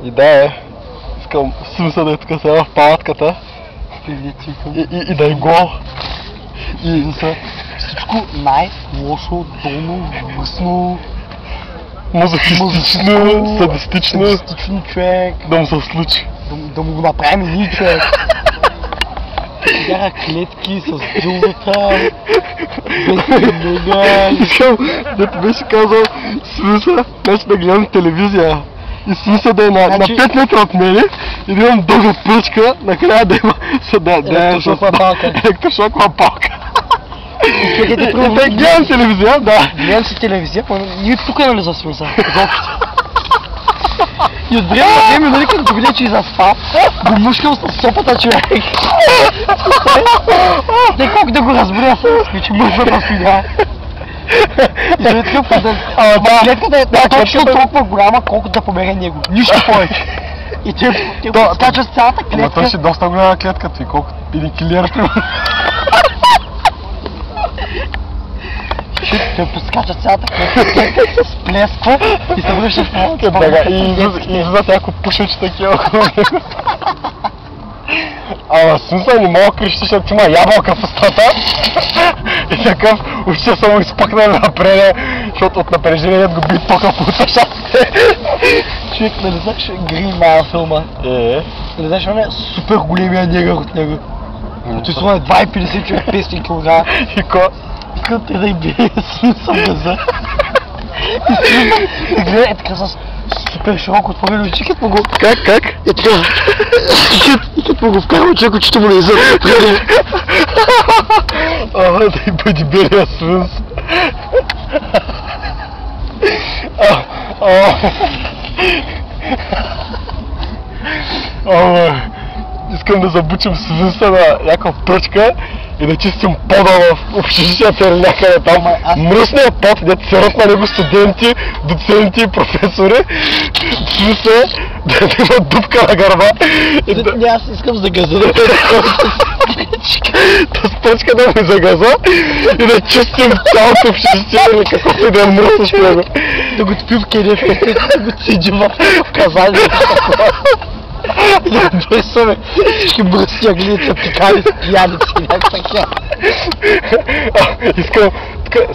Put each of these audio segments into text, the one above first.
И да искам смисъл да е тук сега в палатката и да е гол. И всичко най-лошо, долно, мръсно, мазохистично, садистично човек. да му се случи. Да му го направим ние, човек. Бяха клетки с джилдата, без телега. Искам да ти беше казал смисъл, значи да гледам телевизия. И смисъл да е на 5 метра от мене и да имам дълга пръчка, накрая да има електрошокова палка. Електрошокова палка. И да гледам телевизия, да. Гледам си телевизия, ние тук нали за смисъл. И от време на време, нали като видя, че и заспал, го мушкам с сопата, човек. Не колко да го разберя с че мъжната свиня. И след такъв подъл. Клетката е точно толкова голяма, колкото да побере него. Нищо повече. И те скачат цялата клетка. Ама той си доста голяма клетка, ти колко един килиер. Те поскачат цялата клетка, с плесква и се връщат в малата. И излизат някакво пушече такива около него. Ама смисъл не мога крещи, защото има ябълка в устата. И такъв очите са му изпъкнали напред, защото от напрежение го би тока по ушите. Човек, нали знаеш Green Mile филма? Нали знаеш, он е супер големия негър от него. Той са 2,50 човек, 500 кг. И ко? Искам те да й бие смисъл газа. И смисъл, и гледа е така с супер широко отворено очи, като го... Как? Е така. И като го вкарва човек, очите му не изъд. Ама да й бъде белия свинс. Ама искам да забучим свинса на някаква пръчка и да чистим пода в общежитията или някъде там. Мръсният пот, дето се рът на него студенти, доценти и професори. Свинса да има дупка на гърба. Не, аз искам за газа да с пръчка да ми загаза и да чистим цялото общежитие или каквото и да е мръсно с него. Да го топи в кенефката и да го цеди в казани. Бесаме всички мръсни аглица, пикали с пияници и някаква такива. Искам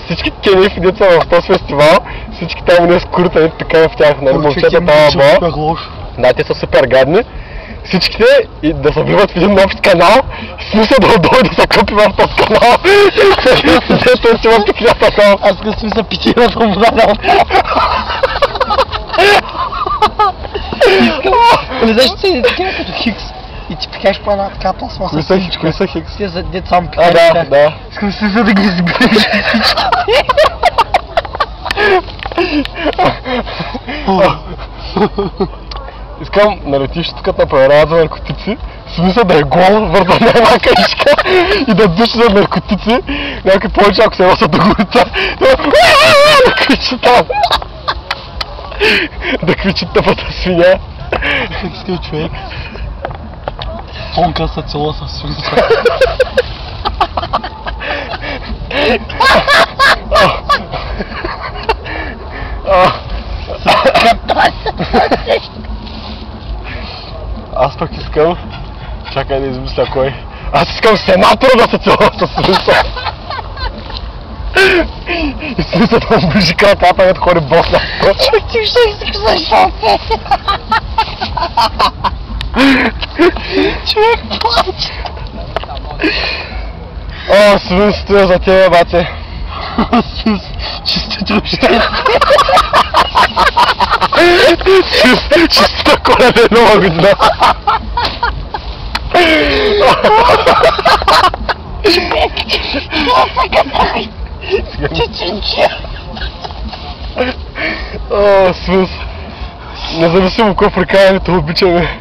всички кенефи деца в този фестивал, всички там не скуртани пикали в тях, нали, момчета баба. Да, те са супер гадни. Всичките и да се вливат в един общ канал, смисъл да отдолу да се къпи в този канал. Дето си има пикля такова. Аз като смисъл питината вода. Не знаеш, че е такива като Хикс и ти пикаеш по една така пластмаса. Кои са Хикс? Те за дет само пикаеш. Да. Искам си да ги избереш всички. Искам на летището, като направят за наркотици, смисъл да е гол вързан на една каишка и да души за наркотици. Някакви повече, ако се носят до горите, да кричи там. Да кричи тъпата свиня. Искам човек. Тонка се целува със свинца. Аз пък искам... Чакай да измисля кой. Аз искам сенатор да се целува със свинца. И свинца да му ближи краката, като ходи бос на точка. Ти ще искаш защо? Човек плаче. О, свинц, стоя за тебе, бате. Свинц, чистото щастие. Чиста Коледа и Нова година. О, свинц. Независимо кой прикаянието обичаме.